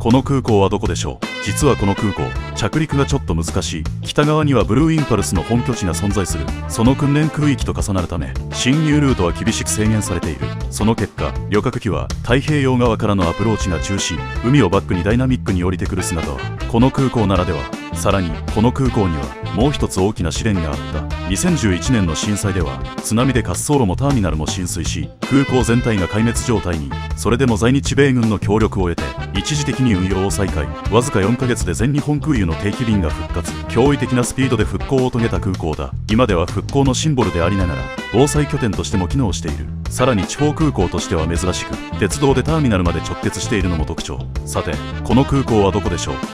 この空港はどこでしょう。実はこの空港、着陸がちょっと難しい。北側にはブルーインパルスの本拠地が存在する。その訓練空域と重なるため、侵入ルートは厳しく制限されている。その結果、旅客機は太平洋側からのアプローチが中心。海をバックにダイナミックに降りてくる姿は、この空港ならでは。さらに、この空港には、もう一つ大きな試練があった。2011年の震災では、津波で滑走路もターミナルも浸水し、空港全体が壊滅状態に。それでも在日米軍の協力を得て、一時的に運用を再開。わずか4ヶ月で全日本空輸の定期便が復活。驚異的なスピードで復興を遂げた空港だ。今では復興のシンボルでありながら、防災拠点としても機能している。さらに地方空港としては珍しく、鉄道でターミナルまで直結しているのも特徴。さて、この空港はどこでしょう。